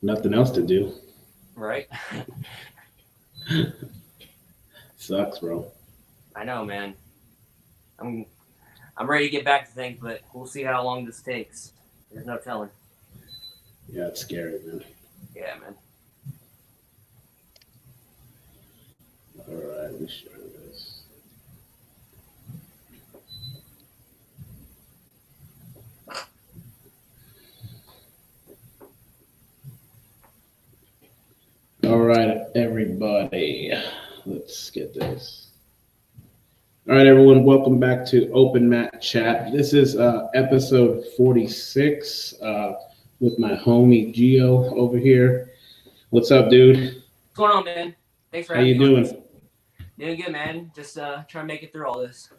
Nothing else to do. right? Sucks, bro. I know, man. I'm I'm ready to get back to things, but we'll see how long this takes. There's no telling. Yeah, it's scary, man. Yeah, man. All right, let me show you this. All right, everybody. Let's get this. All right, everyone. Welcome back to Open Mat Chat. This is episode 46 with my homie Gio over here. What's up, dude? What's going on, man? Thanks for How having you me on. doing? Doing good, man. Just trying to make it through all this.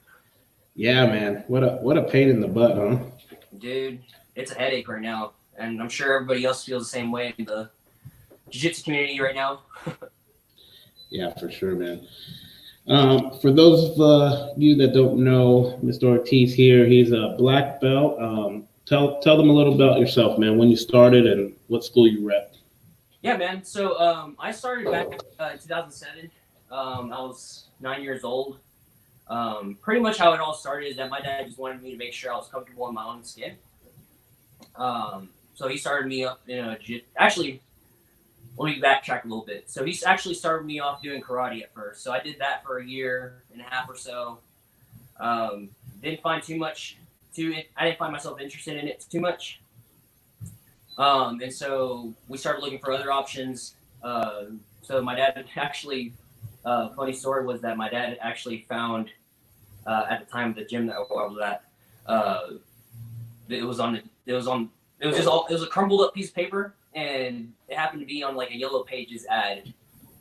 Yeah, man. What a pain in the butt, huh? Dude, it's a headache right now. And I'm sure everybody else feels the same way in the jiu-jitsu community right now. Yeah, for sure, man. For those of you that don't know, Mr. Ortiz here, he's a black belt. Tell them a little about yourself, man. When you started and what school you rep. Yeah, man. So I started back in 2007. I was 9 years old. Pretty much how it all started is that my dad just wanted me to make sure I was comfortable in my own skin. So he started me up in a actually. Let me backtrack a little bit. So he actually started me off doing karate at first. So I did that for a year and a half or so. Didn't find too much to it. I didn't find myself interested in it too much. And so we started looking for other options. So my dad actually, funny story was that my dad actually found at the time the gym that I was at, it was on the, it was on, it was just all, it was a crumbled up piece of paper, and it happened to be on like a Yellow Pages ad.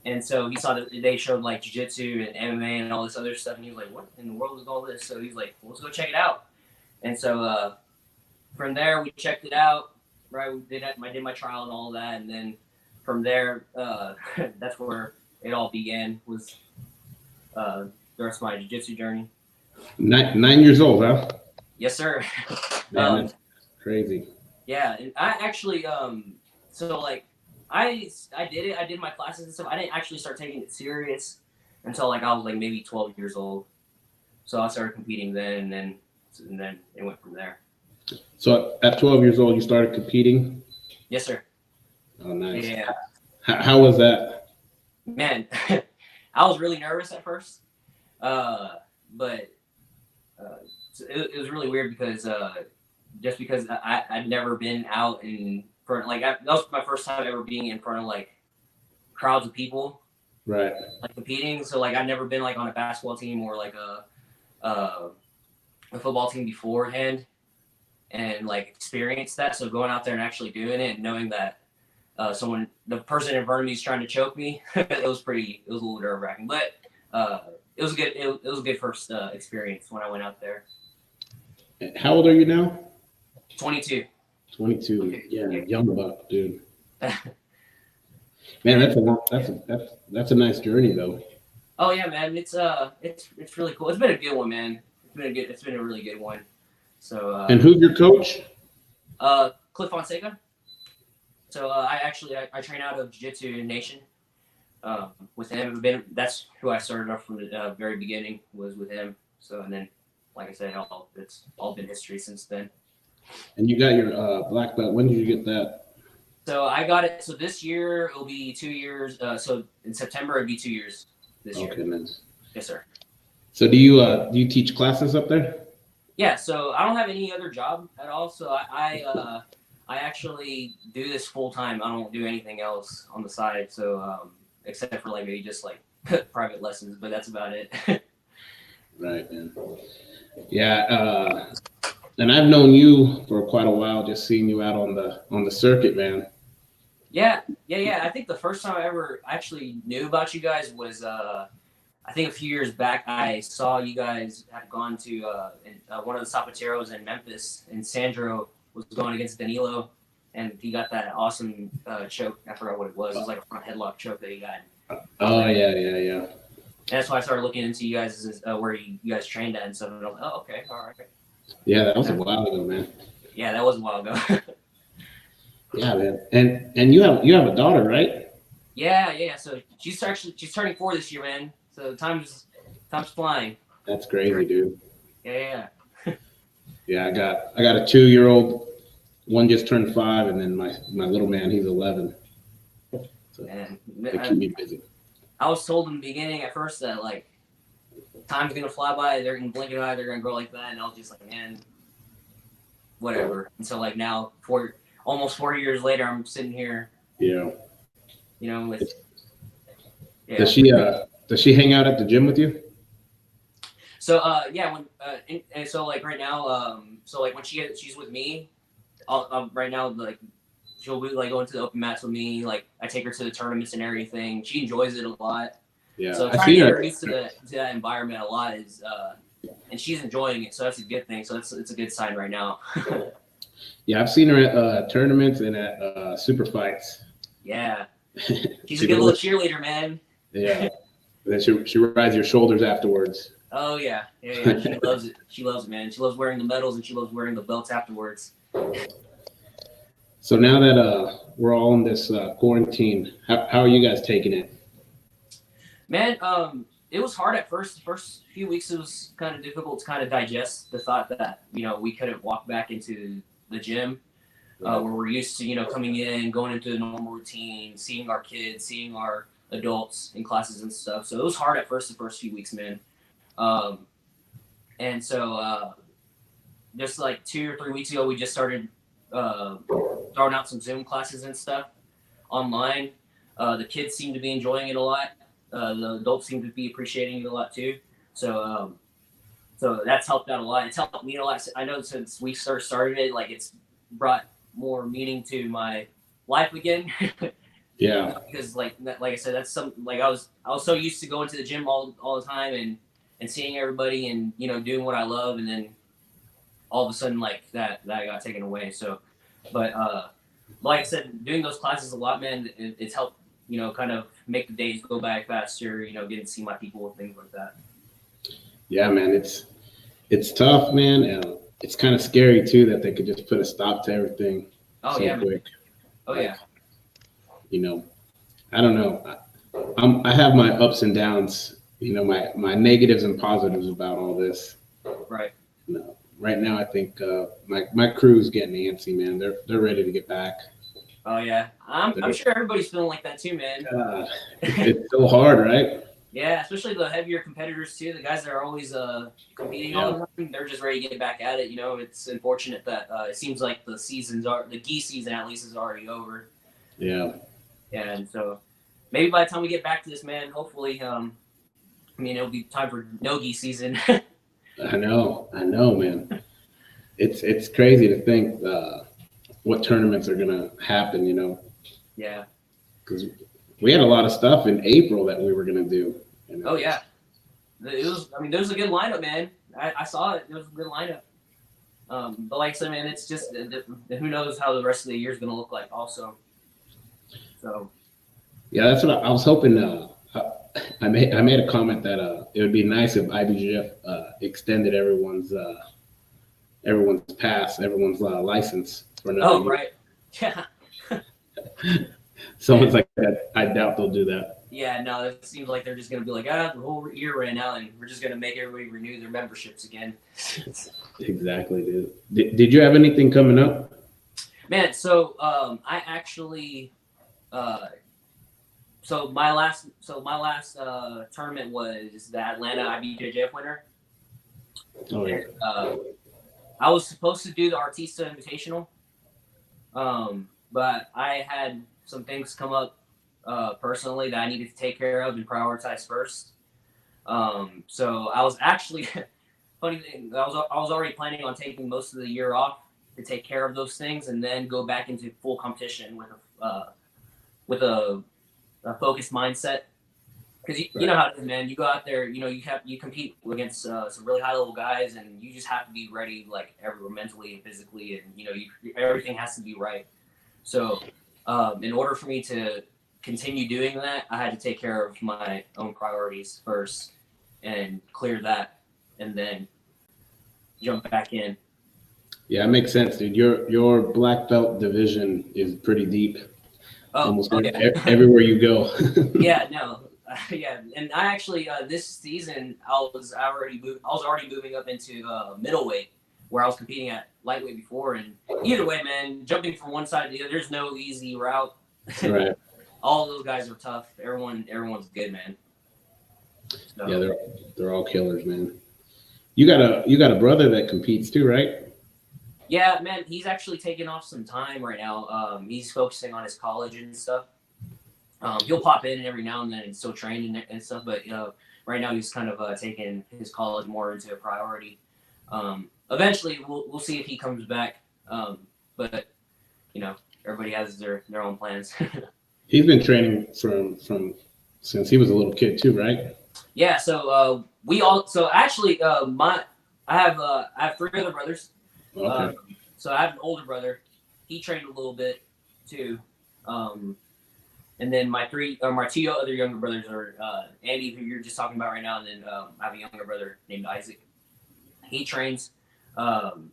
And so he saw that they showed like jiu-jitsu and MMA and all this other stuff, and he was like, "What in the world is all this?" So he's like, well, "Let's go check it out." And so from there, we checked it out. Right, I did my trial and all of that, and then from there, that's where it all began. Was the rest of my jiu-jitsu journey. 9 years old, huh? Yes, sir. Man, um, that's crazy. yeah, and I actually so like I did it. I did my classes and stuff. I didn't actually start taking it serious until like I was like maybe 12 years old. So I started competing then, and then it went from there. So at 12 years old, you started competing. Yes, sir. Oh, nice. Yeah, How was that? man. I was really nervous at first, uh, but uh, it was really weird because just because I'd never been out in front, like that was my first time ever being in front of like crowds of people, Right. like competing. So like I'd never been like on a basketball team or like a football team beforehand, and like experienced that. So going out there and actually doing it and knowing that the person in front of me is trying to choke me, it was a little nerve wracking, but uh, it was a good first experience when I went out there. How old are you now? 22. 22. Yeah, Yeah. young buck, dude. Man, that's a nice journey though. Oh yeah, man, it's really cool. It's been a good one, man. It's been a really good one. So And who's your coach? Cliff Fonseca. So I train out of Jiu Jitsu Nation. With him, that's who I started off from the very beginning, was with him. So and then, like I said, it's all been history since then. And you got your black belt. When did you get that? So I got it. So this year it'll be 2 years. So in September it'll be 2 years this year. Okay, nice. Yes, sir. So do you teach classes up there? Yeah. So I don't have any other job at all. So I actually do this full time. I don't do anything else on the side. So except for like maybe just like private lessons, but that's about it. Right, man. Yeah, and I've known you for quite a while, just seeing you out on the circuit, man. Yeah. I think the first time I ever actually knew about you guys was I think a few years back. I saw you guys had gone to one of the Zapateros in Memphis, and Sandro was going against Danilo, and he got that awesome choke. I forgot what it was. It was like a front headlock choke that he got. Oh yeah. And that's why I started looking into you guys where you guys trained at and stuff. And I was like, oh, okay, all right. Yeah, that was a while ago, man. Yeah, that was a while ago. Yeah, man. And you have a daughter, right? Yeah. So she's turning 4 this year, man. So time's flying. That's crazy, dude. Yeah. Yeah, I got a 2-year-old. One just turned 5, and then my little man, he's 11. So And they keep me busy. I was told in the beginning at first that like time's gonna fly by, they're gonna blink an eye, they're gonna grow like that, and I was just like, man, whatever. And so like now, almost 4 years later, I'm sitting here, Yeah. with Does she hang out at the gym with you? So yeah, when and so like right now, so like when she's with me, right now like she'll be like going to the open mats with me. Like I take her to the tournaments and everything. She enjoys it a lot. Yeah. So I trying to see get her. her used to that environment a lot is, and she's enjoying it. So that's a good thing. So it's a good sign right now. Yeah, I've seen her at tournaments and at super fights. Yeah, she's a good little cheerleader, man. Yeah. Then she rides your shoulders afterwards. Oh yeah. She loves it. She loves it, man. She loves wearing the medals and she loves wearing the belts afterwards. So now that we're all in this quarantine, how are you guys taking it? Man, it was hard at first. The first few weeks, it was kind of difficult to kind of digest the thought that we couldn't walk back into the gym where we're used to coming in, going into the normal routine, seeing our kids, seeing our adults in classes and stuff. So it was hard at first. The first few weeks, man. And so just like 2 or 3 weeks ago, we just started throwing out some Zoom classes and stuff online. The kids seem to be enjoying it a lot. The adults seem to be appreciating it a lot too. So that's helped out a lot. It's helped me a lot. I know since we started it, like it's brought more meaning to my life again. Yeah. Because like I said, that's like I was so used to going to the gym all the time and seeing everybody and doing what I love, and then all of a sudden like that got taken away. So, but like I said, doing those classes a lot, man, it's helped kind of make the days go by faster. Getting to see my people and things like that. Yeah, man, it's tough, man. It's kind of scary too that they could just put a stop to everything Oh so yeah, quick. Oh yeah. I don't know. I have my ups and downs. My negatives and positives about all this. Right. Right now, I think my crew's getting antsy, man. They're ready to get back. Oh yeah, I'm sure everybody's feeling like that too, man. It's so hard, right? Yeah, especially the heavier competitors too. The guys that are always competing all the time, they're just ready to get back at it. It's unfortunate that it seems like the gi season at least is already over. Yeah. And so maybe by the time we get back to this, man, hopefully, it'll be time for no gi season. I know, man. It's crazy to think what tournaments are gonna happen. Yeah. Because we had a lot of stuff in April that we were gonna do. Oh yeah. It was. There was a good lineup, man. I saw it. There was a good lineup. But like I said, man, it's just who knows how the rest of the year is gonna look like, also. So. Yeah, that's what I was hoping. I made a comment that it would be nice if IBJJF extended everyone's pass, everyone's license for another year. Right. Yeah. Someone's like that. I doubt they'll do that. Yeah, no, it seems like they're just going to be like, the whole year right now, and we're just going to make everybody renew their memberships again. Exactly, dude. Did you have anything coming up? Man, so I actually, so my last tournament was the Atlanta IBJJF winner. Oh yeah. I was supposed to do the Ortiz Invitational, but I had some things come up personally that I needed to take care of and prioritize first. So I was actually funny thing. I was already planning on taking most of the year off to take care of those things and then go back into full competition with a focused mindset. Because you know how it is, man. You go out there, you compete against some really high level guys, and you just have to be ready, like everywhere, mentally and physically, and everything has to be right. So, in order for me to continue doing that, I had to take care of my own priorities first and clear that, and then jump back in. Yeah, it makes sense, dude. Your black belt division is pretty deep. Almost Yeah. everywhere you go. Yeah, no, yeah, and I actually this season I was already moving up into middleweight, where I was competing at lightweight before. And either way, man, jumping from one side to the other, there's no easy route. Right. All those guys are tough. Everyone's good, man. So, Yeah, they're all killers, man. You got a brother that competes too, right? yeah, man, he's actually taking off some time right now. He's focusing on his college and stuff. He'll pop in every now and then and still train and stuff, but right now he's kind of taking his college more into a priority. Eventually, we'll see if he comes back. But everybody has their own plans. He's been training from since he was a little kid too, right? Yeah. So actually, I have three other brothers. Okay. So I have an older brother. He trained a little bit too. And then my two other younger brothers are Andy, who you're just talking about right now, and then I have a younger brother named Isaac. He trains. All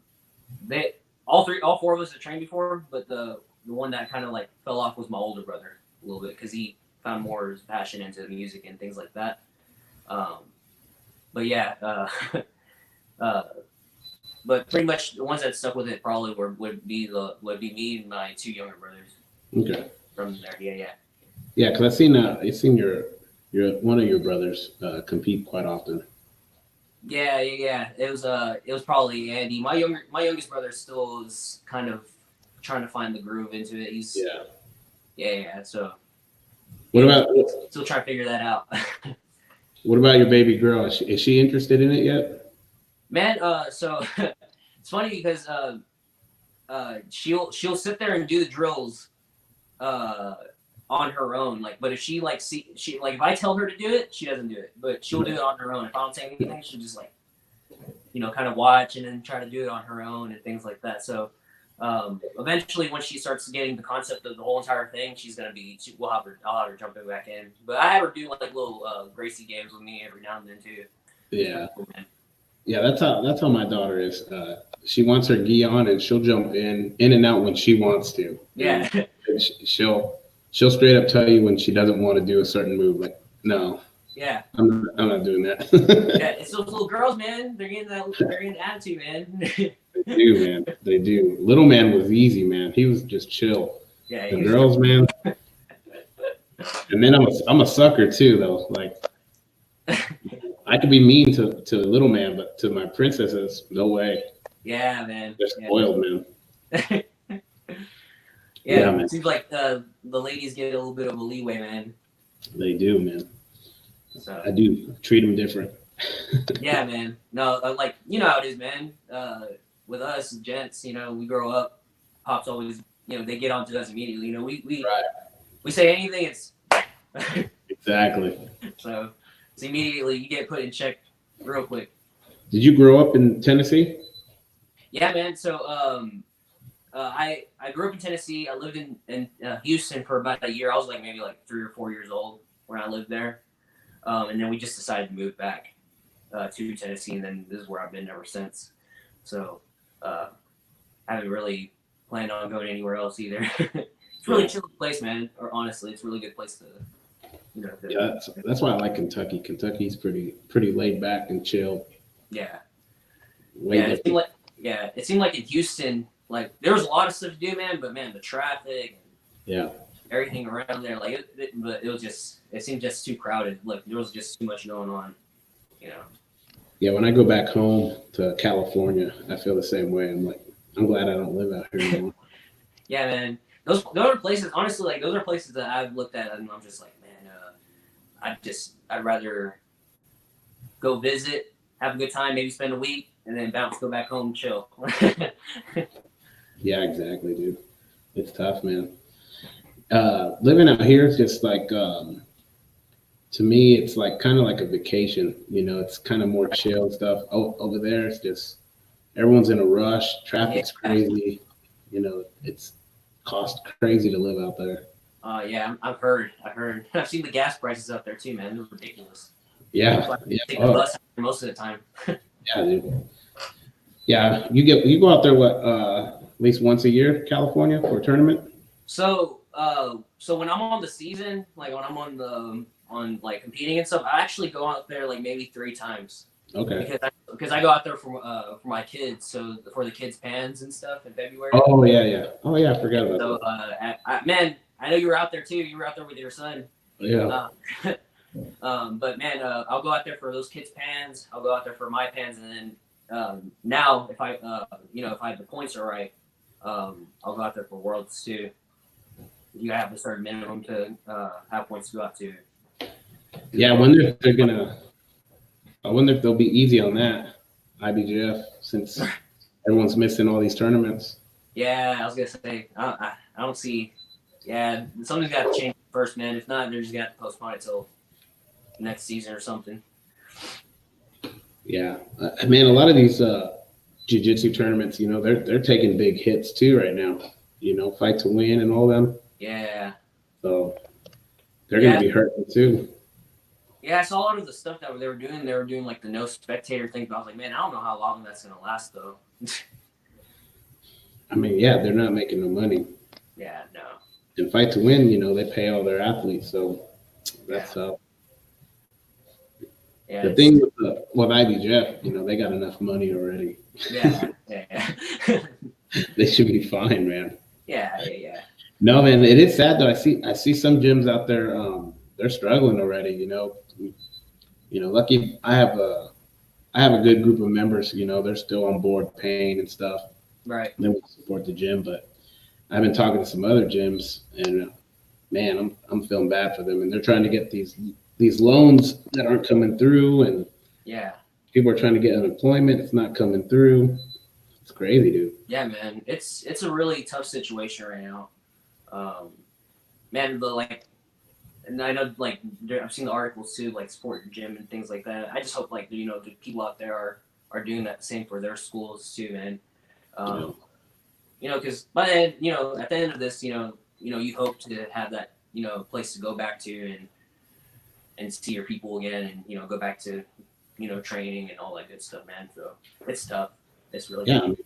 four of us have trained before, but the one that kind of like fell off was my older brother a little bit, because he found more of his passion into music and things like that. But yeah, but pretty much the ones that stuck with it probably would be me and my two younger brothers. Okay. From there, yeah. Yeah, because I've seen your one of your brothers compete quite often. Yeah. It was probably Andy. My youngest brother still is kind of trying to find the groove into it. He's yeah. So What about still trying to figure that out. what about your baby girl? Is she interested in it yet? Man, so it's funny because she'll sit there and do the drills on her own. Like, but if she if I tell her to do it, she doesn't do it. But she'll do it on her own. If I don't say anything, she'll just kind of watch and then try to do it on her own and things like that. So eventually, when she starts getting the concept of the whole entire thing, I'll have her jumping back in. But I have her do like little Gracie games with me every now and then too. Yeah. Yeah, that's how my daughter is. She wants her gi on, and she'll jump in and out when she wants to. Yeah. And she'll straight up tell you when she doesn't want to do a certain move. Like, no. Yeah. I'm not doing that. Yeah, it's those little girls, man. They're getting the attitude, man. They do, man. They do. Little man was easy, man. He was just chill. Yeah. The girls, man. And then I'm a sucker too, though. Like, I could be mean to little man, but to my princesses, no way. Yeah, man. They're spoiled, man. Yeah, man. It seems like the ladies get a little bit of a leeway, man. They do, man. So I do treat them different. Yeah, man. No, like how it is, man. With us gents, we grow up. Pops always, they get onto us immediately. We say anything, it's Exactly. So it's immediately you get put in check real quick. Did you grow up in Tennessee? Yeah, man. So I grew up in Tennessee. I lived in Houston for about a year. I was maybe 3 or 4 years old when I lived there, and then we just decided to move back to Tennessee, and then this is where I've been ever since. So I haven't really planned on going anywhere else either. It's really chill place, man. Or honestly, it's a really good place to. Yeah, that's why I like Kentucky. Kentucky's pretty laid back and chill. Yeah. It seemed like in Houston, there was a lot of stuff to do, man. But man, the traffic, everything around there, but it seemed just too crowded. There was just too much going on, Yeah, when I go back home to California, I feel the same way. I'm glad I don't live out here anymore. Yeah, man. Those are places. Honestly, those are places that I've looked at, and I'm just like, man, I'd rather go visit, have a good time, maybe spend a week, and then go back home, and chill. Yeah, exactly, dude. It's tough, man. Living out here is just to me, it's kind of like a vacation. It's kind of more chill stuff. Over there, it's just everyone's in a rush. Traffic's crazy. It's cost crazy to live out there. Yeah, I've heard. I've seen the gas prices up there too, man. They're ridiculous. Yeah. Take the bus most of the time. Yeah, dude. Yeah, you go out there at least once a year, California, for a tournament. So when I'm on the season, like when I'm on like competing and stuff, I actually go out there like maybe 3 times. Okay. Because I go out there for my kids, so for the kids' pans and stuff in February. Oh yeah, yeah. Oh yeah, I forgot about So man, I know you were out there too. You were out there with your son. that. Yeah. But man, I'll go out there for those kids' pans. I'll go out there for my pans, and then now if I if I have the points are right, I'll go out there for worlds too. You have a certain minimum to have points to go out to. Yeah, I wonder if they're gonna. I wonder if they'll be easy on that IBJF since everyone's missing all these tournaments. Yeah, I was gonna say I don't see. Yeah, something's got to change first, man. If not, they're just gonna have to postpone it till next season or something. Yeah, man, a lot of these jiu-jitsu tournaments, they're taking big hits too right now. Fight to win and all them. Yeah. So they're gonna be hurting too. Yeah, I saw a lot of the stuff that they were doing. They were doing like the no spectator thing, but I was like, man, I don't know how long that's gonna last though. I mean, yeah, they're not making no money. Yeah, no. And fight to win, they pay all their athletes, so that's Yeah, the thing with IBJF, they got enough money already. Yeah. They should be fine, man. Yeah. No, man, it is sad though. I see some gyms out there, they're struggling already. Lucky I have a good group of members. They're still on board paying and stuff. Right. And they will support the gym, but I've been talking to some other gyms, and man, I'm feeling bad for them, and they're trying to get these loans that aren't coming through, and yeah, people are trying to get unemployment. It's not coming through. It's crazy, dude. Yeah, man, it's a really tough situation right now. Man, and I know I've seen the articles too, like support your gym and things like that. I just hope the people out there are doing that the same for their schools too, man. Because by then, at the end of this, you hope to have that place to go back to and see your people again, and go back to training and all that good stuff, man. So it's tough. It's really tough. I mean,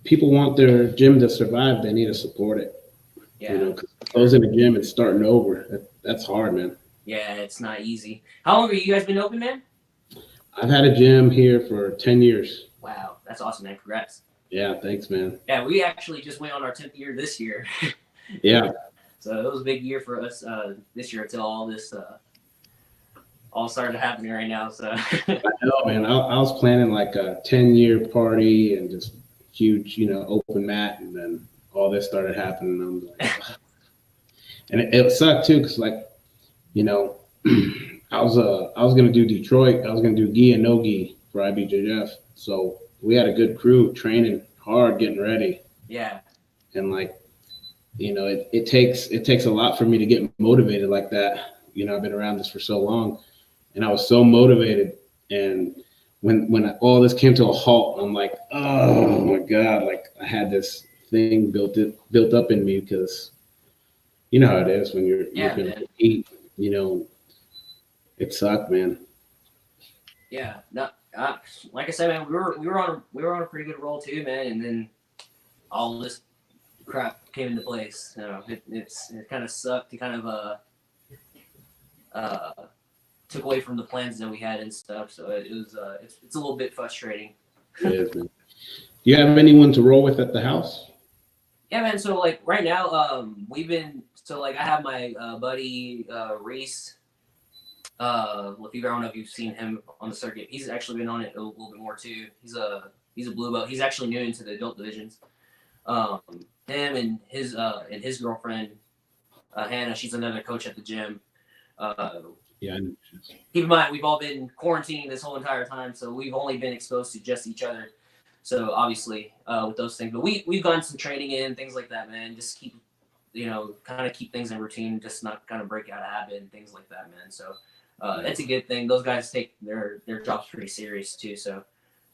people want their gym to survive. They need to support it. Yeah. Closing a gym and starting over, that's hard, man. Yeah, it's not easy. How long have you guys been open, man? I've had a gym here for 10 years. Wow, that's awesome, man. Congrats. Yeah, thanks, man. Yeah, we actually just went on our 10th year this year. Yeah. So it was a big year for us this year until all this all started happening right now. So I know, man. I was planning like a 10-year party and just huge, open mat, and then all this started happening. I'm like, and it sucked too, because I was gonna do Detroit. I was gonna do gi and no gi for IBJJF. So we had a good crew training hard, getting ready. Yeah. And it takes a lot for me to get motivated like that. I've been around this for so long, and I was so motivated. And when all this came to a halt, I'm like, oh my God, like I had this thing built up in me, because you know how it is when you're going to eat, it sucked, man. Yeah. No, like I said, man, we were on a pretty good roll too, man, and then all this crap came into place. It kind of sucked. It kind of took away from the plans that we had and stuff. So it was it's a little bit frustrating. It is, man. Do you have anyone to roll with at the house? Yeah, man. So right now, I have my buddy Reese. If I don't know if you've seen him on the circuit, he's actually been on it a little bit more too. He's a blue belt. He's actually new into the adult divisions. Him and his girlfriend Hannah, she's another coach at the gym. Yeah. Keep in mind, we've all been quarantining this whole entire time, so we've only been exposed to just each other. So obviously, with those things, but we've gotten some training in, things like that, man. Just keep, kind of keep things in routine, just not kind of break out of habit and things like that, man. So it's a good thing. Those guys take their jobs pretty serious too. So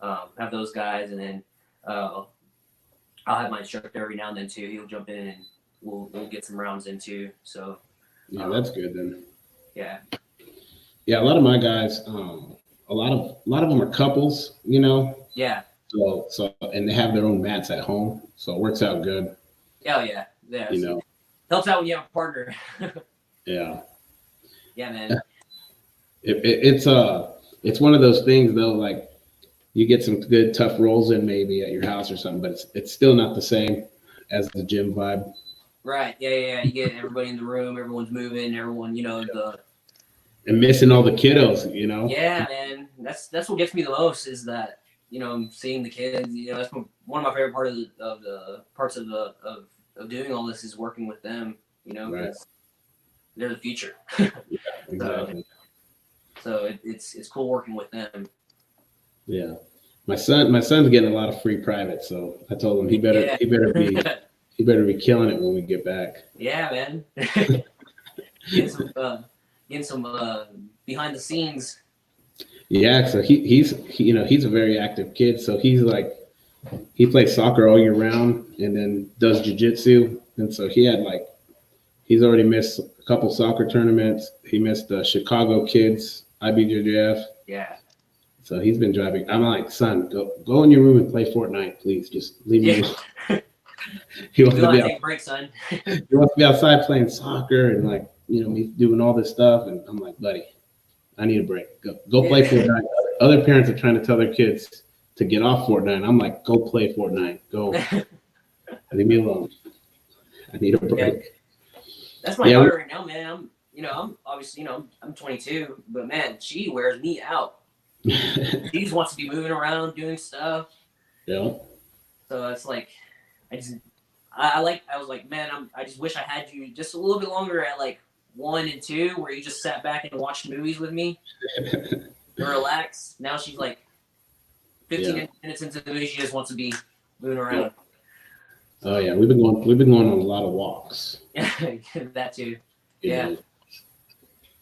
have those guys, and then I'll have my instructor every now and then too. He'll jump in and we'll get some rounds in too. So yeah, that's good then. Yeah. Yeah, a lot of my guys, a lot of them are couples, Yeah. So and they have their own mats at home, so it works out good. Oh yeah. Yeah. You know, Helps out when you have a partner. yeah. Yeah, man. It's one of those things though. Like you get some good tough rolls in maybe at your house or something, but it's still not the same as the gym vibe. Right. Yeah, yeah, yeah. You get everybody in the room, everyone's moving, everyone, And missing all the kiddos, you know. yeah, man. That's what gets me the most is that, seeing the kids, that's one of my favorite of the parts of doing all this is working with them, Right. because they're the future. Exactly. So it's cool working with them. Yeah. My son's getting a lot of free private, so I told him he better be killing it when we get back. Yeah, man. Getting some behind the scenes. Yeah, so he's a very active kid, so he's like he plays soccer all year round and then does jiu-jitsu, and so he's already missed a couple soccer tournaments. He missed the Chicago Kids IBJJF. Yeah. So he's been driving. I'm like, son, go in your room and play Fortnite, please. Just leave me alone. He wants to be take a break, son. He wants to be outside playing soccer and me doing all this stuff. And I'm like, buddy, I need a break. Go play Fortnite. Other parents are trying to tell their kids to get off Fortnite. I'm like, go play Fortnite. Go. Leave me alone. I need a break. Yeah. That's my daughter right now, man. I'm obviously, I'm 22, but man, she wears me out. She just wants to be moving around, doing stuff. Yeah. So it's like, I was like, man, I just wish I had you just a little bit longer at like 1 and 2, where you just sat back and watched movies with me and relax. Now she's like 15 minutes into the movie, she just wants to be moving around. Oh yeah, we've been going on a lot of walks. That too. Yeah.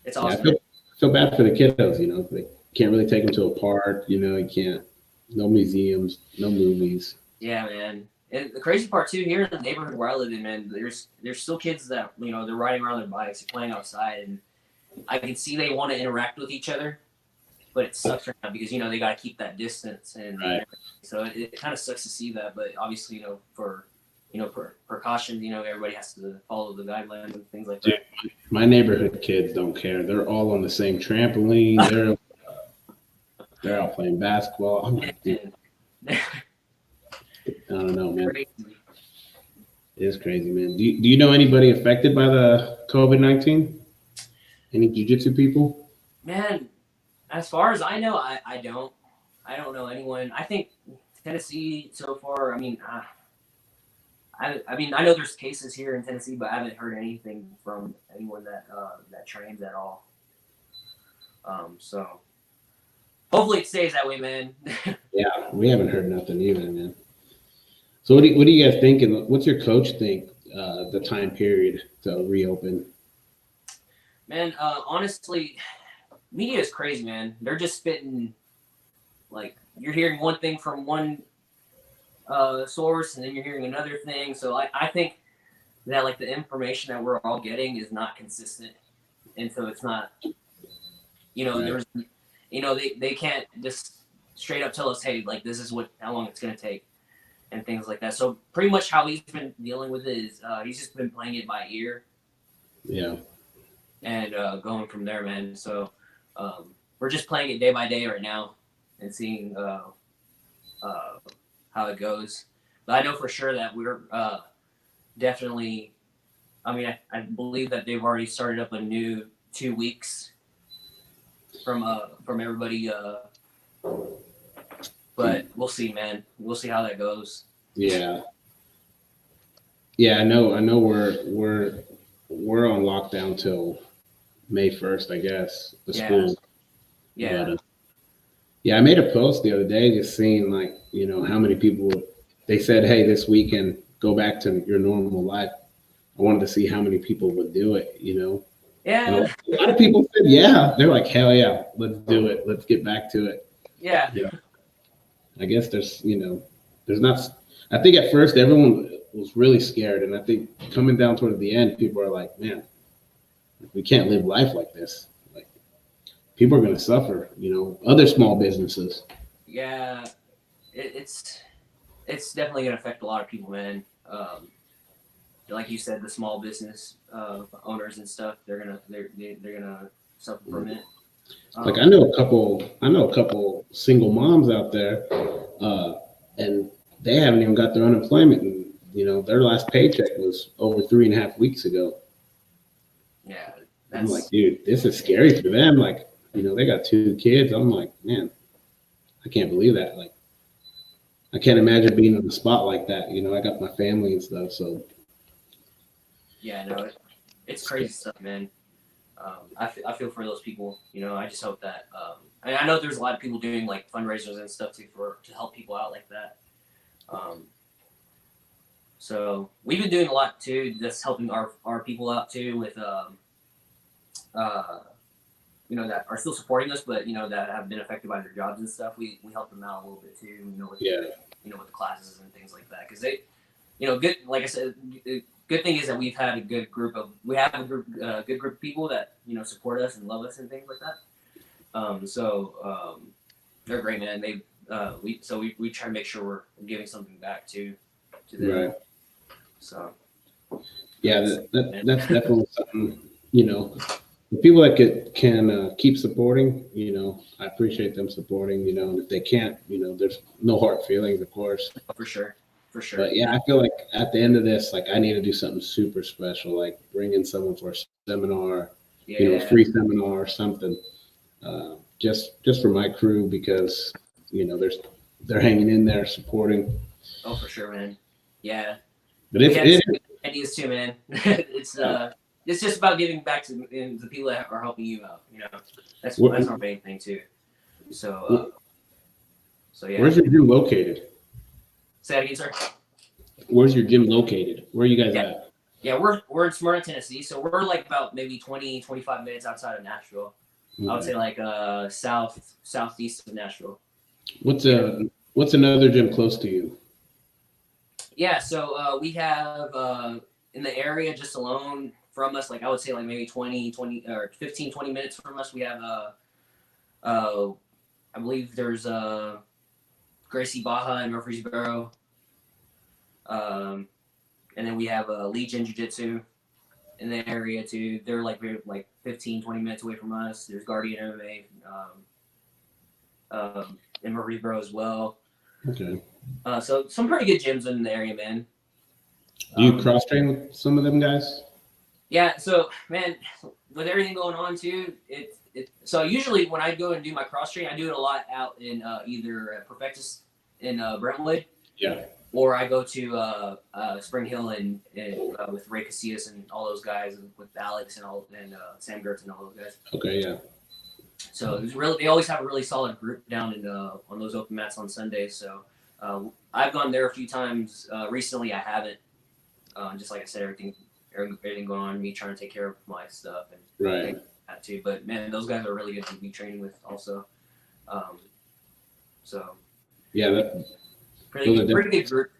It's awesome. Yeah, I feel bad for the kiddos. They can't really take them to a park. You can't. No museums, no movies. Yeah, man. And the crazy part too, here in the neighborhood where I live in, man, there's still kids that they're riding around their bikes, playing outside, and I can see they want to interact with each other, but it sucks right now because they got to keep that distance, and right. So it kind of sucks to see that. But obviously, for precautions, everybody has to follow the guidelines and things like that. Dude, my neighborhood kids don't care. They're all on the same trampoline. They're out playing basketball. I'm like, dude. I don't know, man. Crazy. It is crazy, man. Do you know anybody affected by the COVID-19? Any jiu-jitsu people? Man, as far as I know, I don't know anyone. I think Tennessee so far. I mean, I know there's cases here in Tennessee, but I haven't heard anything from anyone that trains at all. So hopefully it stays that way, man. Yeah, we haven't heard nothing either, man. So what do you guys think? And what's your coach think? The time period to reopen? Man, honestly, media is crazy, man. They're just spitting. Like, you're hearing one thing from one source, and then you're hearing another thing. So I think that like the information that we're all getting is not consistent, and so it's not. There's, they can't just straight up tell us, hey, like this is how long it's gonna take, and things like that. So pretty much how he's been dealing with it is he's just been playing it by ear. Yeah. And going from there, man. So we're just playing it day by day right now and seeing how it goes. But I know for sure that we're definitely. I mean, I believe that they've already started up a new 2 weeks from everybody. But we'll see, man. We'll see how that goes. Yeah. Yeah, I know. We're on lockdown till May 1st, I guess. The school. Yeah. But, yeah, I made a post the other day just seeing how many people they said, hey, this weekend go back to your normal life. I wanted to see how many people would do it, Yeah. And a lot of people said, yeah. They're like, hell yeah, let's do it. Let's get back to it. Yeah. I guess there's not. I think at first everyone was really scared, and I think coming down toward the end, people are like, man, we can't live life like this. Like, people are going to suffer. Other small businesses. Yeah. it's definitely gonna affect a lot of people, man. Like you said, the small business owners and stuff, they're gonna suffer from it. Like I know a couple single moms out there, and they haven't even got their unemployment, and their last paycheck was over 3.5 weeks ago. Yeah, I'm like, dude, this is scary for them. Like, they got 2 kids. I'm like, man, I can't believe that. Like, I can't imagine being on the spot like that. I got my family and stuff, so yeah, no, it's crazy stuff, man. I feel for those people. I just hope that. And I know there's a lot of people doing like fundraisers and stuff too to help people out like that. So we've been doing a lot too, just helping our people out too with that are still supporting us, but that have been affected by their jobs and stuff. We help them out a little bit too. With with the classes and things like that, because they, good. Like I said, good thing is that we have a good group of people that support us and love us and things like that. So they're great, man. We try to make sure we're giving something back to them. right. So Yeah, that's definitely something. The people that can keep supporting, I appreciate them supporting. And if they can't, there's no hard feelings, of course. For sure. But yeah, I feel like at the end of this, like I need to do something super special, like bring in someone for a seminar, a free seminar or something, just for my crew, because they're hanging in there supporting. Oh, for sure, man. Yeah. But if ideas too, man. It's just about giving back to the people that are helping you out. That's our main thing too. So yeah. Where's your gym located? Say that again, sir. Where's your gym located? Where are you guys at? Yeah, we're in Smyrna, Tennessee. So we're like about maybe 20, 25 minutes outside of Nashville. Okay. I would say like southeast of Nashville. What's another gym close to you? Yeah, so we have in the area just alone from us, like I would say like maybe 20 or 15, 20 minutes from us, we have I believe there's Gracie Baja in Murfreesboro. And then we have Legion Jiu-Jitsu in the area too. They're like 15, 20 minutes away from us. There's Guardian MMA in Murfreesboro as well. Okay. So some pretty good gyms in the area, man. Do you cross train with some of them guys? Yeah. So, man, with everything going on too, so usually when I go and do my cross train, I do it a lot out in either Perfectus in Brentwood. Yeah. Or I go to Spring Hill and with Ray Casillas and all those guys, and with Alex and Sam Gertz and all those guys. Okay. Yeah. So they always have a really solid group down on those open mats on Sundays. So I've gone there a few times. Recently, I haven't. Just like I said, everything going on, me trying to take care of my stuff and right. That too. But man, those guys are really good to be training with also. So yeah, pretty good group.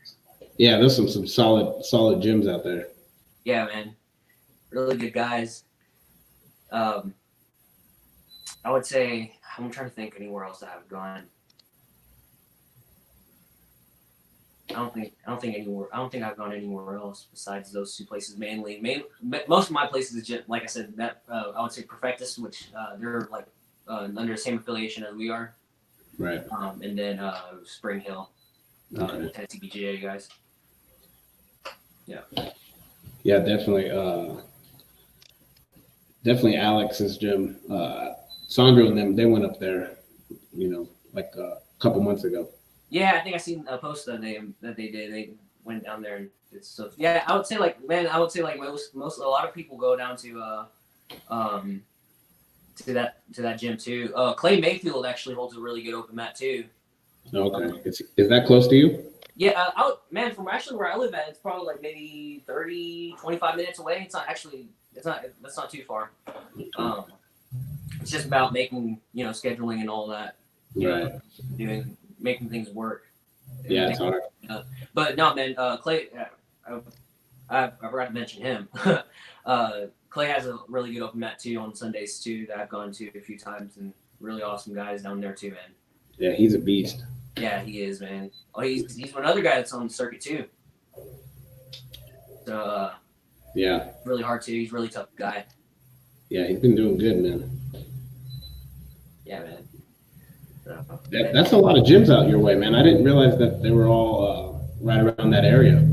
Yeah, there's some solid gyms out there. Yeah, man, really good guys. I would say I'm trying to think anywhere else that I've gone. I don't think I've gone anywhere else besides those two places. Most of my places is just like I said. That I would say Perfectus, which they're like under the same affiliation as we are. Right. And then Spring Hill, Tennessee BJJ guys. Yeah. Yeah, definitely. Definitely Alex's gym. Sandro and them, they went up there, like a couple months ago. Yeah, I think I seen a post that they did. They went down there and did stuff. Yeah, I would say like most a lot of people go down to that gym too. Clay Mayfield actually holds a really good open mat too. Okay, is that close to you? Yeah, from actually where I live at, it's probably like maybe 30, 25 minutes away. That's not too far. It's just about making, scheduling and all that. Right. Making things work. Yeah, it's hard. But no, man, Clay, I forgot to mention him. Clay has a really good open mat too on Sundays too that I've gone to a few times, and really awesome guys down there too, man. Yeah, he's a beast. Yeah, he is, man. Oh, he's another guy that's on the circuit too. So Yeah. really hard too. He's a really tough guy. Yeah, he's been doing good, man. Yeah, man. So, That's a lot of gyms out your way, man. I didn't realize that they were all right around that area.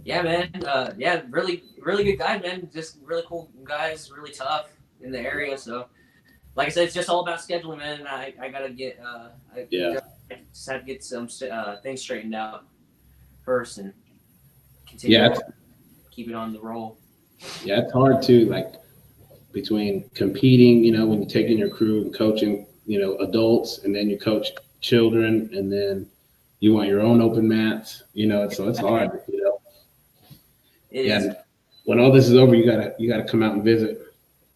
yeah, man. Yeah, really good guy, man. Just really cool guys, really tough in the area. So, like I said, it's just all about scheduling, man. I gotta get Yeah. I just have to get some things straightened out first and continue Yeah, on, keep it on the roll. yeah, it's hard too, like between competing, when you're taking your crew and coaching, adults, and then you coach children, and then you want your own open mats, so it's hard. It Yeah, is. and when all this is over, you gotta come out and visit.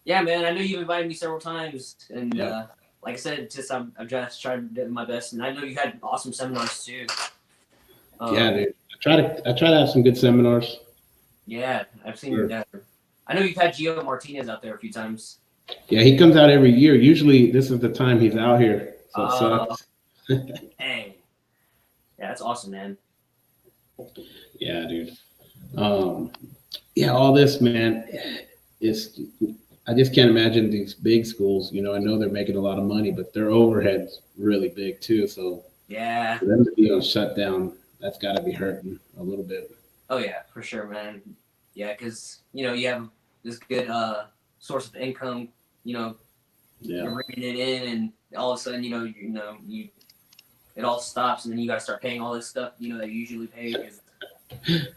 Yeah, man. I know you've invited me several times, and Yeah. like I said, I'm just trying to do my best. And I know you had awesome seminars too. Yeah, dude. I try to have some good seminars. Yeah, I've seen Sure. that. I know you've had Gio Martinez out there a few times. Yeah, he comes out every year. Usually this is the time he's out here. So it Uh, sucks. Dang. Yeah, that's awesome, man. Yeah, dude. Um, yeah, all this, man, is I just can't imagine these big schools. I know they're making a lot of money, but their overhead's really big too. So Yeah. for them to be on shutdown, that's got to be hurting a little bit. Oh yeah, for sure, man. Yeah, because you have this good source of income. You're Yeah, bringing it in, and all of a sudden, you it all stops, and then you got to start paying all this stuff. That you usually pay. 'Cause,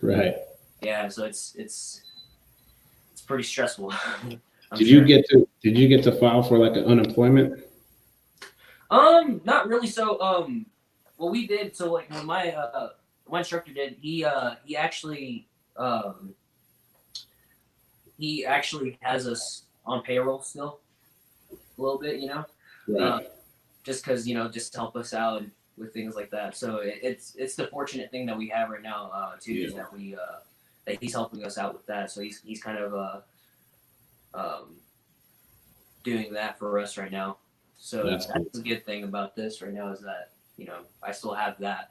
right. yeah, so it's pretty stressful. I'm Did sure. you get to file for like an unemployment? Not really. So, what we did. So, like, when my instructor did, he actually has us on payroll still a little bit, Right. just because just to help us out with things like that. So it's the fortunate thing that we have right now too is Yeah. that he's helping us out with that. So he's kind of um, doing that for us right now. So That's that's cool. the good thing about this right now is that I still have that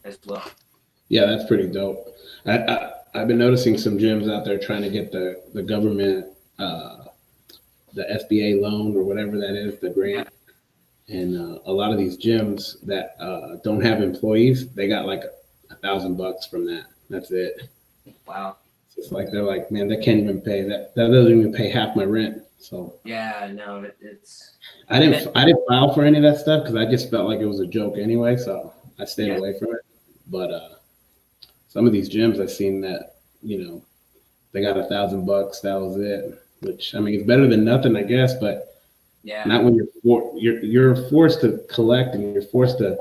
as well. Yeah, that's pretty dope. I've been noticing some gyms out there trying to get the government, the SBA loan or whatever that is, the Yeah. grant. And a lot of these gyms that don't have employees, they got like $1,000 from that. That's it. Wow. It's like they're like, man, that can't even pay that. That doesn't even pay half my rent. So Yeah. No. It's. I didn't file for any of that stuff because I just felt like it was a joke anyway. So I stayed Yeah. away from it. But some of these gyms I've seen that they got $1,000. That was it. Which I mean, it's better than nothing, I guess. But Yeah. not when you're forced to collect and you're forced to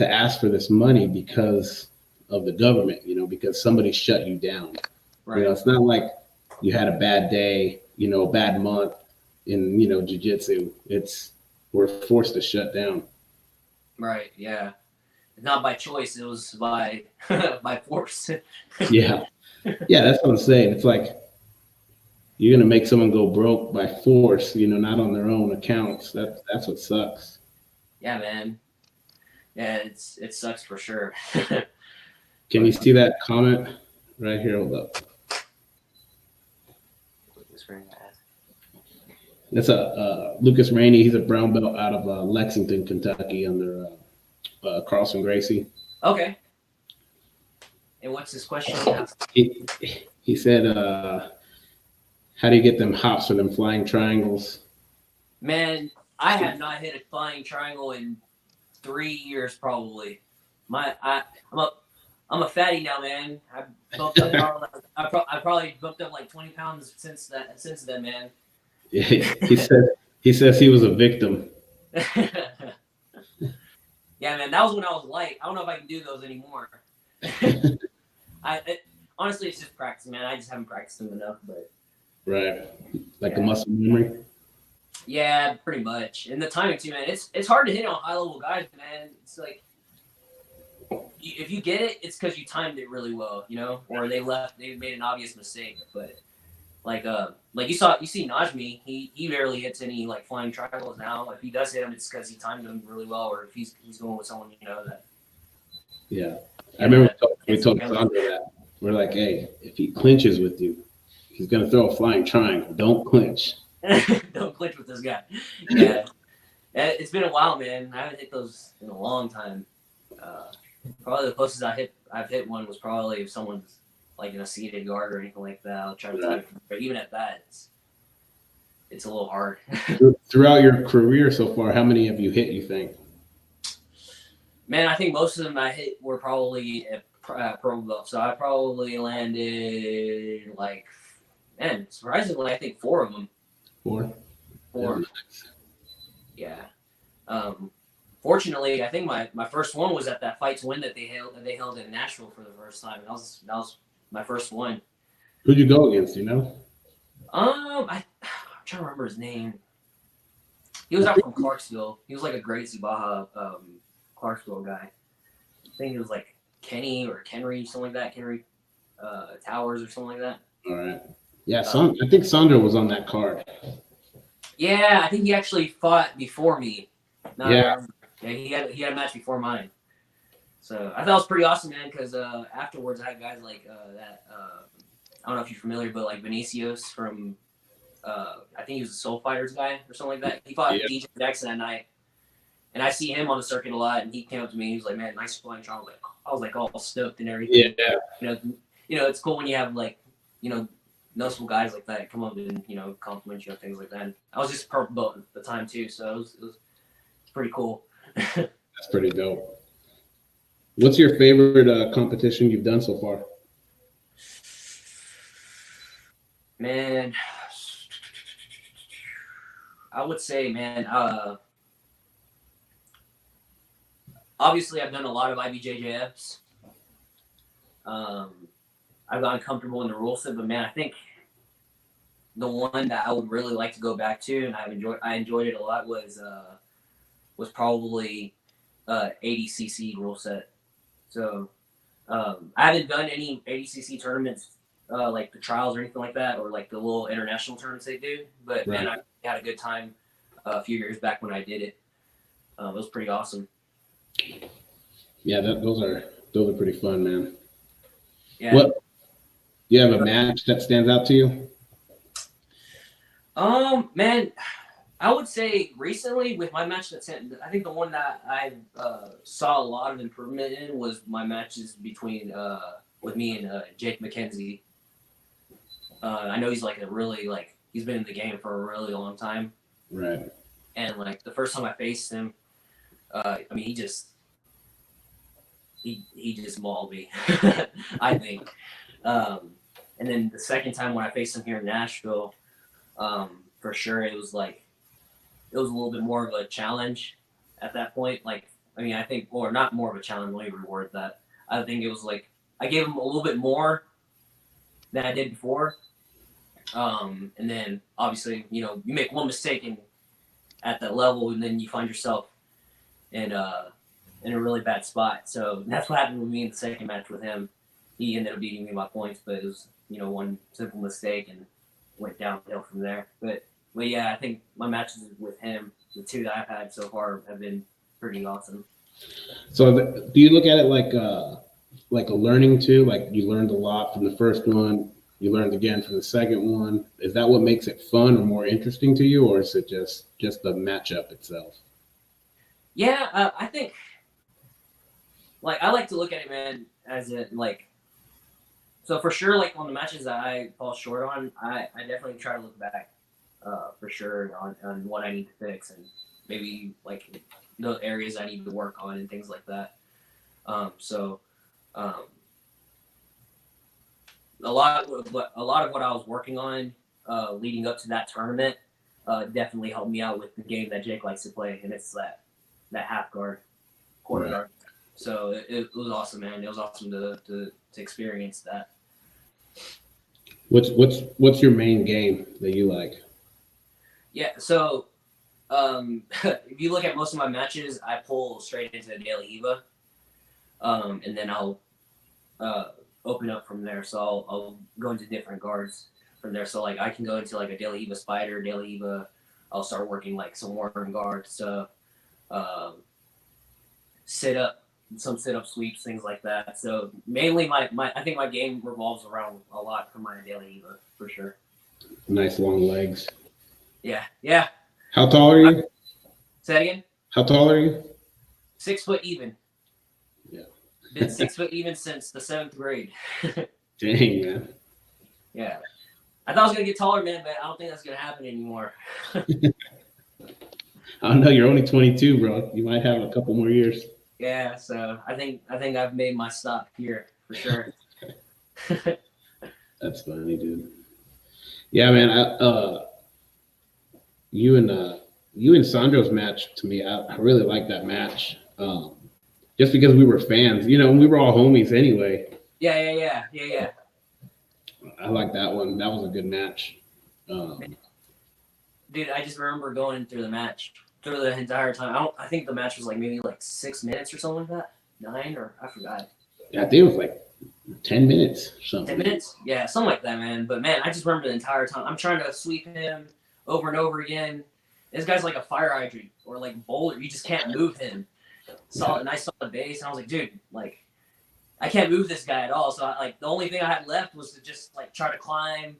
ask for this money because of the government. Because somebody shut you down. Right. It's not like you had a bad day, a bad month in jiu-jitsu. It's we're forced to shut down. Right. Yeah. Not by choice. It was by by force. Yeah. Yeah, that's what I'm saying. It's like you're gonna make someone go broke by force, not on their own accounts. That's what sucks. Yeah, man. Yeah, it sucks for sure. Can you see that comment right here? Hold up. That's Lucas Rainey. He's a brown belt out of Lexington, Kentucky, under Carlson Gracie. Okay. And what's his question? He said, "How do you get them hops or them flying triangles?" Man, I have not hit a flying triangle in 3 years probably. I'm a fatty now, man. I've bumped up. I probably bumped up like 20 pounds since then, man. Yeah, he says he was a victim. Yeah, man, that was when I was light. I don't know if I can do those anymore. Honestly, it's just practice, man. I just haven't practiced them enough, but Right, like a yeah. muscle memory. Yeah, pretty much. And the timing too, man. It's hard to hit on high level guys, man. It's like if you get it, it's because you timed it really well, or they made an obvious mistake. But Like you see Najmi, he rarely hits any like flying triangles now. If he does hit them, it's because he timed them really well, or if he's going with someone that. Yeah, I remember we told Yeah. Sandra that. We're like, hey, if he clinches with you, he's gonna throw a flying triangle. Don't clinch. Don't clinch with this guy. Yeah, it's been a while, man. I haven't hit those in a long time. Probably the closest I've hit one was probably if someone's like in a seated guard or anything like that. I'll try to time it, but even at that, it's a little hard. Throughout your career so far, how many have you hit? You think? Man, I think most of them I hit were probably at pro golf. So I probably landed like, man, surprisingly, I think 4 of them. 4. Four. Yeah. Fortunately, I think my first one was at that Fight to Win that they held in Nashville for the first time. That was my first one. Who'd you go against? You know? I'm trying to remember his name. He was out from Clarksville. He was like a Gracie Baja Clarksville guy. I think he was like Kenny or Kenry, something like that. Kenry Towers or something like that. All right. Yeah, I think Sandra was on that card. Yeah, I think he actually fought before me. Yeah, he had a match before mine. So I thought it was pretty awesome, man. Because afterwards, I had guys like that. I don't know if you're familiar, but like Vinicius from I think he was the Soul Fighters guy or something like that. He fought DJ Jackson that night, and I see him on the circuit a lot. And he came up to me. And he was like, "Man, nice flying trial." I was like all stoked and everything. Yeah. It's cool when you have like noticeable guys like that come up and compliment you on things like that. And I was just purple belt at the time too, so it was pretty cool. That's pretty dope. What's your favorite competition you've done so far? Man, I would say, man, obviously I've done a lot of IBJJFs. I've gotten comfortable in the rule set, but man, I think the one that I would really like to go back to, and I enjoyed it a lot, was probably 80cc rule set. So I haven't done any 80cc tournaments like the trials or anything like that, or like the little international tournaments they do. But man, I had a good time a few years back when I did it. It was pretty awesome. Yeah, those are pretty fun, man. Yeah. What? Do you have a match that stands out to you? Man, I would say recently with my match I think the one that I saw a lot of improvement in was my matches between with me and Jake McKenzie. I know he's like he's been in the game for a really long time. Right. And like the first time I faced him, I mean he just mauled me, I think. And then the second time when I faced him here in Nashville, for sure it was a little bit more of a challenge at that point. Like, I mean, I think, or not more of a challenge, let me reword that. I think it was like, I gave him a little bit more than I did before. And then obviously, you make one mistake at that level, and then you find yourself in a really bad spot. So that's what happened with me in the second match with him. He ended up beating me by points, but it was, one simple mistake and went downhill from there. But yeah, I think my matches with him, the 2 that I've had so far, have been pretty awesome. So do you look at it like a learning too? Like you learned a lot from the first one, you learned again from the second one. Is that what makes it fun or more interesting to you, or is it just the matchup itself? Yeah, I think like I like to look at it, man, as it like. So for sure, like on the matches that I fall short on, I definitely try to look back, for sure on what I need to fix and maybe like the areas I need to work on and things like that. A lot of what I was working on leading up to that tournament definitely helped me out with the game that Jake likes to play, and it's that half guard, quarter guard. So it was awesome, man. It was awesome to experience that. What's your main game that you like? Yeah, so if you look at most of my matches, I pull straight into the daily Eva, and then I'll open up from there. So I'll go into different guards. from there. So like I can go into like a daily Eva spider, daily Eva. I'll start working like some warm guard stuff, sit up, some sit up sweeps, things like that. So mainly my I think my game revolves around a lot for my daily Eva for sure. Nice long legs. Yeah. How tall are you? Say that again. How tall are you? 6 foot even. Yeah. Been 6 foot even since the 7th grade. Dang, man. Yeah. I thought I was gonna get taller, man, but I don't think that's gonna happen anymore. I don't know. You're only 22, bro. You might have a couple more years. Yeah, so I think I've made my stop here for sure. That's funny, dude. Yeah, man. You and Sandro's match, to me, I really like that match. Just because we were fans, we were all homies anyway. Yeah. I like that one. That was a good match. Dude, I just remember going through the match through the entire time. I think the match was like maybe like 6 minutes or something like that. 9 or I forgot. Yeah, I think it was like 10 minutes or something. 10 minutes? Yeah, something like that, man. But man, I just remember the entire time. I'm trying to sweep him over and over again. This guy's like a fire hydrant or like boulder. You just can't move him. And I saw the base and I was like, dude, like I can't move this guy at all. So the only thing I had left was to just like try to climb,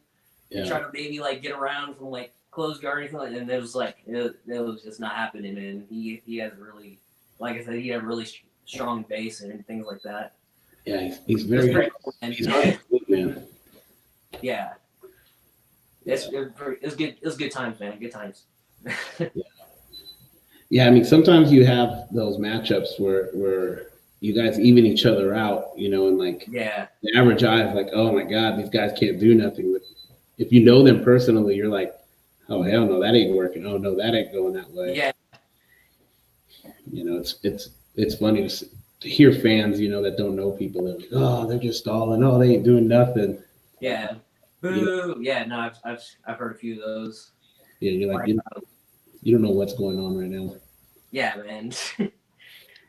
and try to maybe like get around from like closed guard or anything like that. And it was like it was just not happening, man. He has really, like I said, he had really strong base and things like that. Yeah, he's very cool, he's very good, man. Yeah. It was good. It was good times, man. Good times. Yeah, I mean, sometimes you have those matchups where you guys even each other out, and like the average eye is like, oh my God, these guys can't do nothing. But if you know them personally, you're like, oh hell no, that ain't working. Oh no, that ain't going that way. Yeah. It's funny to hear fans, that don't know people. They're like, oh, they're just stalling. Oh, they ain't doing nothing. Yeah. Boo. Yeah. No, I've heard a few of those. Yeah, you're like, you don't know what's going on right now. Yeah, man.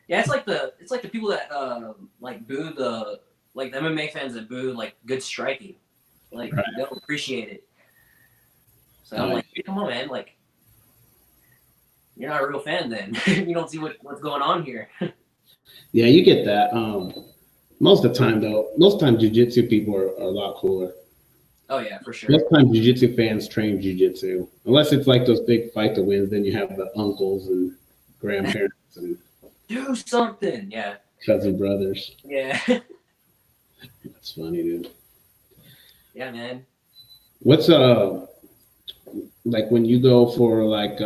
Yeah, it's like the people that like boo the MMA fans that boo like good striking, like right. They don't appreciate it. So I'm like, hey, come on, man, like you're not a real fan then. You don't see what's going on here. Yeah, you get that. Most of the time jiu-jitsu people are a lot cooler. Oh yeah, for sure. Most time jiu-jitsu fans train jiu-jitsu. Unless it's like those big fight to wins, then you have the uncles and grandparents and do something. Yeah. Cousin brothers. Yeah. That's funny, dude. Yeah, man. What's like when you go for like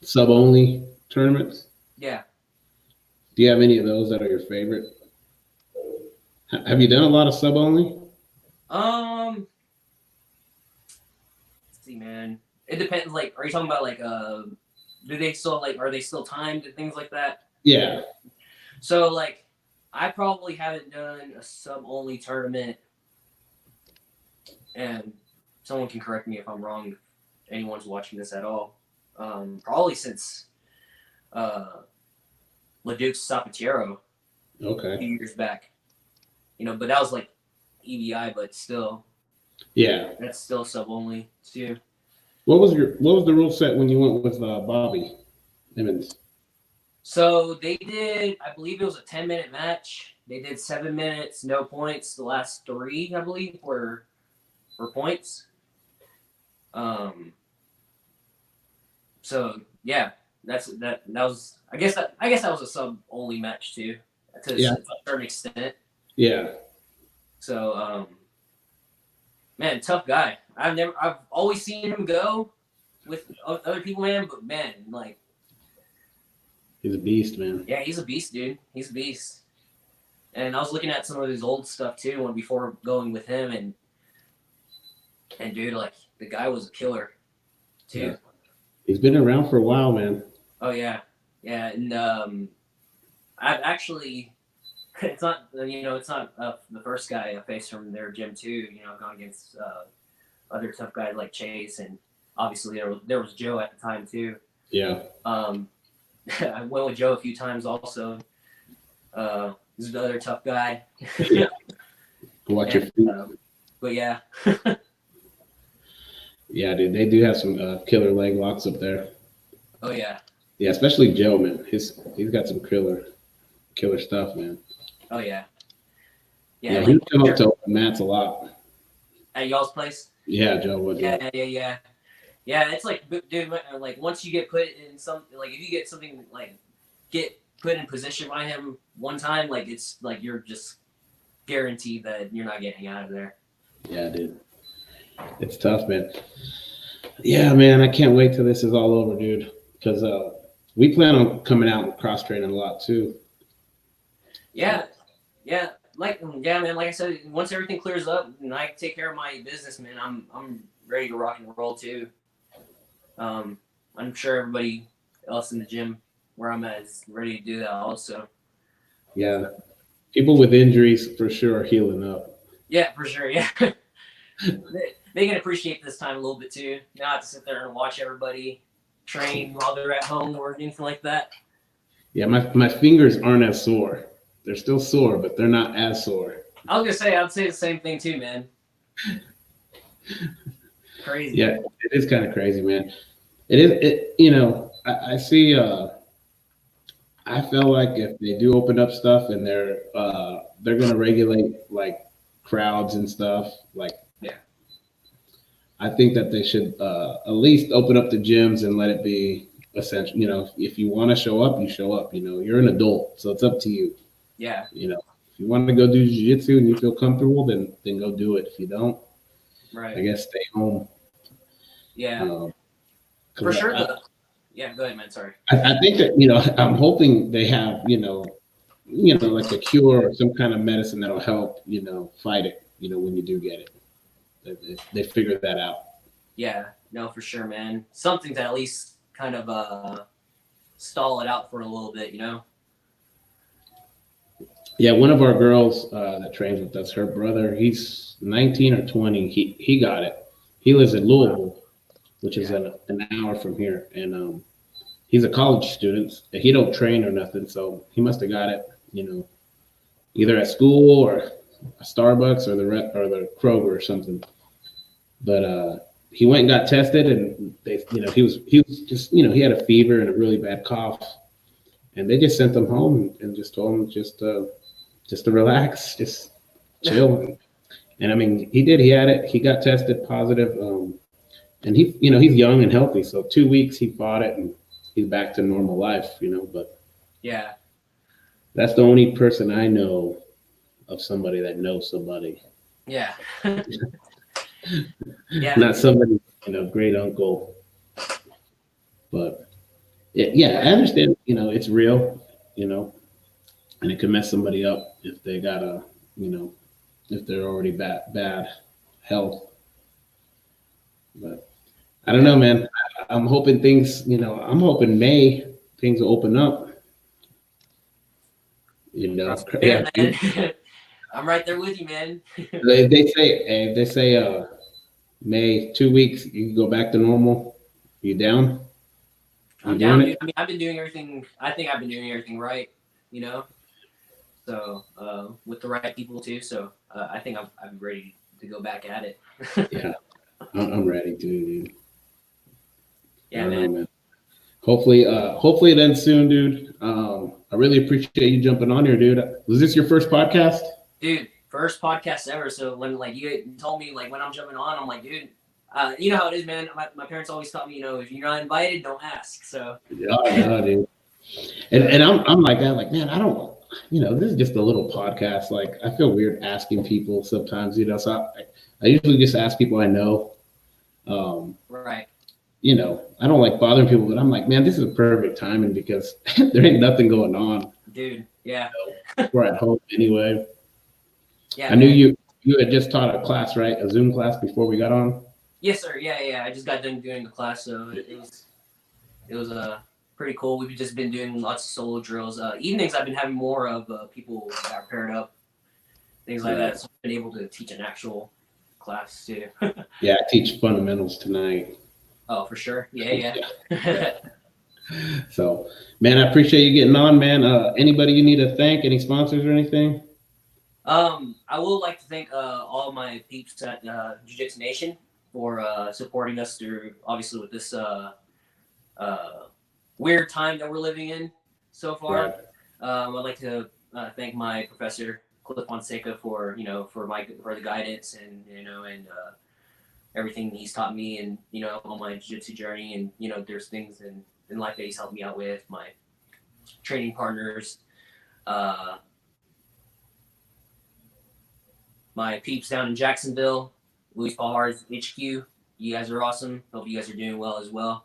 sub only tournaments? Yeah. Do you have any of those that are your favorite? Have you done a lot of sub only? Let's see, man. It depends. Like, are you talking about like do they still are they still timed and things like that? Yeah. So like, I probably haven't done a sub only tournament, and someone can correct me if I'm wrong. If anyone's watching this at all, probably since Leduc's Sapatiero. Okay. A few years back, but that was like EBI, but still. Yeah. That's still sub only too. What was the rule set when you went with Bobby Emmons? So they did, I believe it was a 10-minute match. They did 7 minutes, no points. The last 3, I believe, were points. So yeah, that was I guess that was a sub only match too, to a certain extent. Yeah. So man, tough guy. I've always seen him go with other people, man. But man, like, he's a beast, man. Yeah, he's a beast, dude. He's a beast. And I was looking at some of his old stuff too, before going with him, and dude, like the guy was a killer, too. Yeah. He's been around for a while, man. Oh yeah, and I've actually. It's not the first guy I faced from their gym too. I've gone against other tough guys like Chase, and obviously there was Joe at the time too. Yeah. I went with Joe a few times also. He's another tough guy. Watch your feet. But yeah. Yeah, dude, they do have some killer leg locks up there. Oh yeah. Yeah, especially Joe, man. He's got some killer stuff, man. Oh yeah. Yeah, Yeah, he like would come up to open mats a lot. at y'all's place. Yeah, Joe would. Yeah. Yeah, it's like, dude, like once you get put in something, like if you get something like get put in position by him one time, like it's like you're just guaranteed that you're not getting out of there. Yeah, dude. It's tough, man. Yeah, man. I can't wait till this is all over, dude. Because we plan on coming out and cross training a lot too. Yeah, yeah, man. Like I said, once everything clears up and I take care of my business, man, I'm ready to rock and roll too. I'm sure everybody else in the gym where I'm at is ready to do that also. Yeah, people with injuries for sure are healing up. Yeah, for sure. Yeah, they can appreciate this time a little bit too. Not have to sit there and watch everybody train while they're at home or anything like that. Yeah, my fingers aren't as sore. They're still sore, but they're not as sore. I was gonna say, I'd say the same thing too, man. Crazy. Yeah, it is kind of crazy, man. It is. You know, I see. I feel like if they do open up stuff and they're gonna regulate like crowds and stuff, like yeah, I think that they should at least open up the gyms and let it be essential. You know, if you want to show up, you show up. You know, you're an adult, so it's up to you. Yeah. You know, if you want to go do jiu-jitsu and you feel comfortable, then go do it. If you don't, right, I guess stay home. Yeah. For sure. Yeah, go ahead, man. Sorry. I think that, you know, I'm hoping they have, like a cure or some kind of medicine that'll help, you know, fight it, you know, when you do get it. They figure that out. Yeah, no, for sure, man. Something to at least kind of stall it out for a little bit, you know? Yeah, one of our girls that trains with us, her brother, he's 19 or 20. He got it. He lives in Louisville, which is an hour from here. And he's a college student. He don't train or nothing, so he must have got it, you know, either at school or a Starbucks or the Kroger or something. But he went and got tested, and they, you know, he was just, you know, he had a fever and a really bad cough, and they just sent him home and just told him just to relax, just chill. And I mean, he did. He had it. He got tested positive, and he, you know, he's young and healthy. So 2 weeks he fought it, and he's back to normal life, you know. But yeah, that's the only person I know of somebody that knows somebody. Yeah. Yeah. Not somebody, you know, great uncle. But yeah, I understand, you know, it's real, you know, and it could mess somebody up if they got you know, if they're already bad health. But I don't know, man. I'm hoping things, you know, I'm hoping May things will open up. You know, Yeah, man. I'm right there with you, man. they say May 2 weeks you can go back to normal. You down? I'm down, dude. I mean, I've been doing everything. I think I've been doing everything right, you know. So with the right people too. So I think I'm ready to go back at it. Yeah, I'm ready to, dude. Yeah, man. Hopefully it ends soon, dude. I really appreciate you jumping on here, dude. Was this your first podcast? Dude, first podcast ever. So when like you told me like when I'm jumping on, I'm like, dude, you know how it is, man. My parents always taught me, you know, if you're not invited, don't ask. So Yeah, dude. And I'm like that, like, man, I don't, you know, this is just a little podcast. Like, I feel weird asking people sometimes, you know. So I usually just ask people I know. Right. You know, I don't like bothering people, but I'm like, man, this is perfect timing because there ain't nothing going on. Dude, yeah. You know, we're at home anyway. Yeah. I knew you had just taught a class, right? A Zoom class before we got on. Yes, sir. Yeah. I just got done doing the class, so it was pretty cool. We've just been doing lots of solo drills. Evenings, I've been having more of people that are paired up, things like that. So I've been able to teach an actual class too. Yeah, I teach fundamentals tonight. Oh, for sure. Yeah. So, man, I appreciate you getting on, man. Anybody you need to thank? Any sponsors or anything? I would like to thank all my peeps at Jiu-Jitsu Nation. for supporting us through, obviously, with this weird time that we're living in so far. Right. I'd like to thank my professor Cliff Fonseca for the guidance and everything he's taught me, and on my jiu-jitsu journey, and there's things in life that he's helped me out with, my training partners, my peeps down in Jacksonville, Luis Paul Hard's HQ. You guys are awesome. Hope you guys are doing well as well.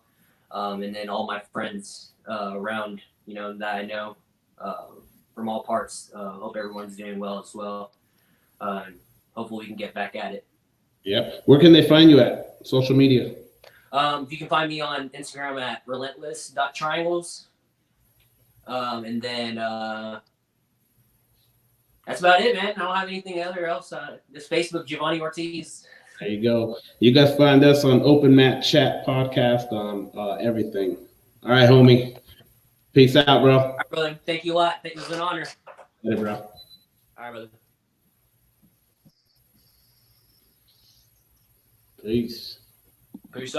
And then all my friends around, that I know from all parts. Hope everyone's doing well as well. Hopefully we can get back at it. Yep. Where can they find you at? Social media? You can find me on Instagram at relentless.triangles. And then that's about it, man. I don't have anything else. This Facebook, Jeovany Ortiz. There you go. You guys find us on Open Mat Chat Podcast on everything. All right, homie. Peace out, bro. All right, brother. Thank you a lot. It was an honor. Hey, bro. All right, brother. Peace. Peace out.